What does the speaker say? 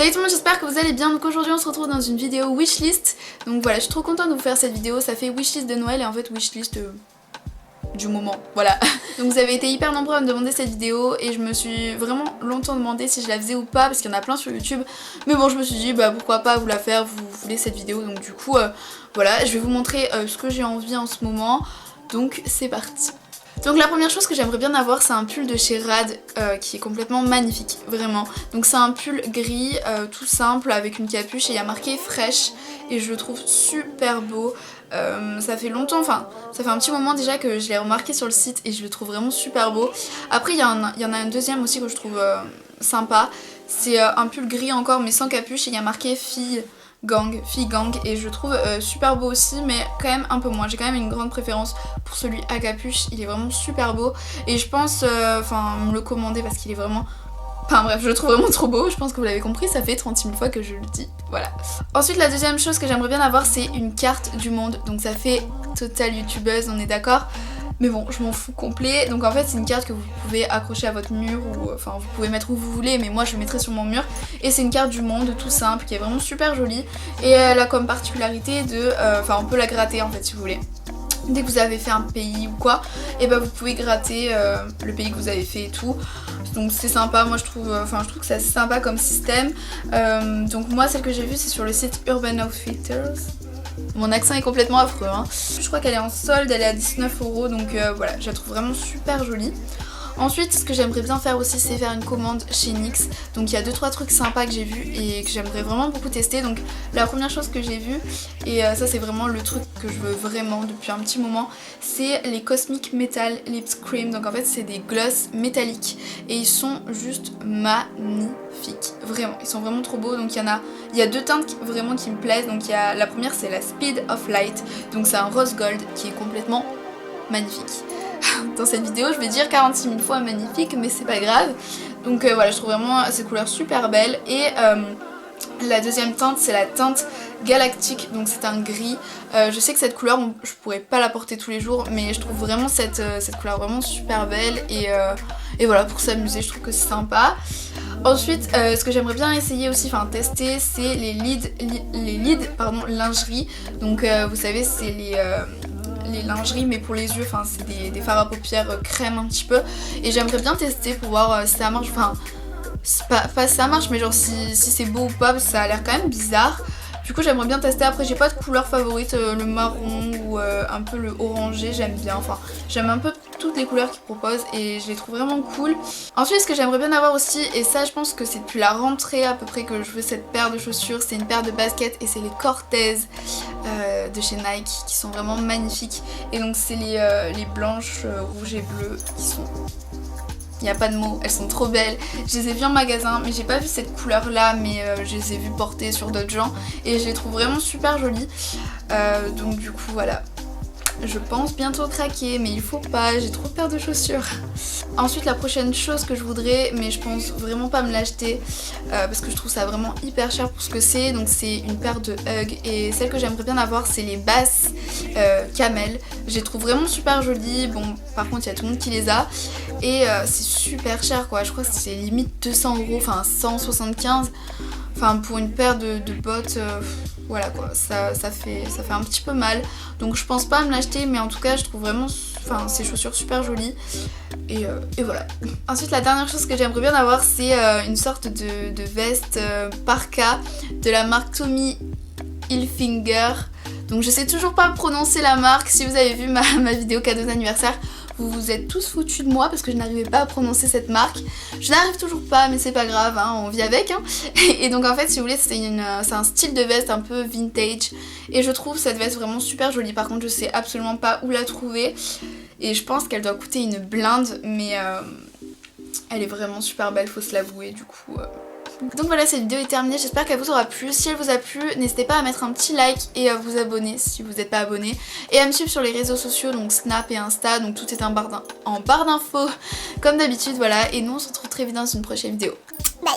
Salut tout le monde, j'espère que vous allez bien. Donc aujourd'hui on se retrouve dans une vidéo wishlist. Donc voilà, je suis trop contente de vous faire cette vidéo. Ça fait wishlist de Noël et en fait wishlist du moment, voilà. Donc vous avez été hyper nombreux à me demander cette vidéo et je me suis vraiment longtemps demandé si je la faisais ou pas parce qu'il y en a plein sur YouTube. Mais bon, je me suis dit bah pourquoi pas vous la faire, vous voulez cette vidéo. Donc du coup voilà, je vais vous montrer ce que j'ai envie en ce moment. Donc c'est parti. Donc la première chose que j'aimerais bien avoir, c'est un pull de chez Rad qui est complètement magnifique, vraiment. Donc c'est un pull gris tout simple avec une capuche et il y a marqué fraîche et je le trouve super beau. Ça fait longtemps, enfin ça fait un petit moment déjà que je l'ai remarqué sur le site et je le trouve vraiment super beau. Après il y en a un deuxième aussi que je trouve sympa. C'est un pull gris encore mais sans capuche et il y a marqué fille gang et je le trouve super beau aussi mais quand même un peu moins. J'ai quand même une grande préférence pour celui à capuche, il est vraiment super beau et je pense me le commander parce qu'il est vraiment... Enfin bref, je le trouve vraiment trop beau, je pense que vous l'avez compris, ça fait 36 000 fois que je le dis, voilà. Ensuite la deuxième chose que j'aimerais bien avoir c'est une carte du monde, donc ça fait total youtubeuse, on est d'accord. Mais bon, je m'en fous complet. Donc en fait c'est une carte que vous pouvez accrocher à votre mur ou enfin vous pouvez mettre où vous voulez, mais moi je le mettrai sur mon mur. Et c'est une carte du monde tout simple qui est vraiment super jolie. Et elle a comme particularité de... on peut la gratter en fait si vous voulez. Dès que vous avez fait un pays ou quoi, et ben vous pouvez gratter le pays que vous avez fait et tout. Donc c'est sympa, moi je trouve que c'est assez sympa comme système. Donc moi celle que j'ai vue c'est sur le site Urban Outfitters. Mon accent est complètement affreux hein. Je crois qu'elle est en solde, elle est à 19 € donc voilà, je la trouve vraiment super jolie. Ensuite ce que j'aimerais bien faire aussi c'est faire une commande chez NYX. Donc il y a 2-3 trucs sympas que j'ai vus et que j'aimerais vraiment beaucoup tester. Donc la première chose que j'ai vue, et ça c'est vraiment le truc que je veux vraiment depuis un petit moment, c'est les Cosmic Metal Lips Cream. Donc en fait c'est des gloss métalliques et ils sont juste magnifiques, vraiment, ils sont vraiment trop beaux. Donc il y a deux teintes vraiment qui me plaisent. Donc la première c'est la Speed of Light, donc c'est un rose gold qui est complètement magnifique. Dans cette vidéo je vais dire 46 000 fois magnifique mais c'est pas grave. Donc voilà, je trouve vraiment cette couleur super belle. Et la deuxième teinte c'est la teinte galactique, donc c'est un gris. Je sais que cette couleur je pourrais pas la porter tous les jours mais je trouve vraiment cette couleur vraiment super belle et voilà, pour s'amuser je trouve que c'est sympa. Ensuite ce que j'aimerais bien essayer aussi, enfin tester, c'est les lids lingerie. Donc vous savez c'est les lingeries mais pour les yeux, enfin c'est des fards à paupières crème un petit peu et j'aimerais bien tester pour voir si ça marche, enfin pas si ça marche mais genre si c'est beau ou pas parce que ça a l'air quand même bizarre. Du coup j'aimerais bien tester. Après j'ai pas de couleur favorite, le marron ou un peu le orangé j'aime bien, enfin j'aime un peu toutes les couleurs qu'ils proposent et je les trouve vraiment cool. Ensuite ce que j'aimerais bien avoir aussi, et ça je pense que c'est depuis la rentrée à peu près que je veux cette paire de chaussures, c'est une paire de baskets et c'est les Cortez de chez Nike qui sont vraiment magnifiques. Et donc c'est les blanches, rouges et bleues qui sont... Il n'y a pas de mots, elles sont trop belles. Je les ai vues en magasin mais j'ai pas vu cette couleur là, mais je les ai vues portées sur d'autres gens et je les trouve vraiment super jolies. Donc du coup voilà, je pense bientôt craquer mais il faut pas, j'ai trop peur de chaussures. Ensuite la prochaine chose que je voudrais, mais je pense vraiment pas me l'acheter parce que je trouve ça vraiment hyper cher pour ce que c'est. Donc c'est une paire de Hug et celle que j'aimerais bien avoir c'est les basses Camel. Je les trouve vraiment super jolies. Bon par contre il y a tout le monde qui les a et c'est super cher quoi, je crois que c'est limite 200 €, enfin 175. Enfin pour une paire de bottes, voilà quoi, ça fait un petit peu mal. Donc je pense pas me l'acheter mais en tout cas je trouve vraiment ces chaussures super jolies. Et voilà. Ensuite la dernière chose que j'aimerais bien avoir c'est une sorte de veste parka de la marque Tommy Hilfiger. Donc je sais toujours pas prononcer la marque. Si vous avez vu ma vidéo cadeau d'anniversaire, vous vous êtes tous foutus de moi parce que je n'arrivais pas à prononcer cette marque. Je n'arrive toujours pas mais c'est pas grave hein, on vit avec hein. Et donc en fait si vous voulez c'est un style de veste un peu vintage et je trouve cette veste vraiment super jolie. Par contre je sais absolument pas où la trouver et je pense qu'elle doit coûter une blinde mais elle est vraiment super belle, faut se l'avouer du coup. Donc voilà, cette vidéo est terminée, j'espère qu'elle vous aura plu. Si elle vous a plu, n'hésitez pas à mettre un petit like et à vous abonner si vous n'êtes pas abonné. Et à me suivre sur les réseaux sociaux, donc Snap et Insta, donc tout est en barre d'infos comme d'habitude, voilà. Et nous on se retrouve très vite dans une prochaine vidéo. Bye.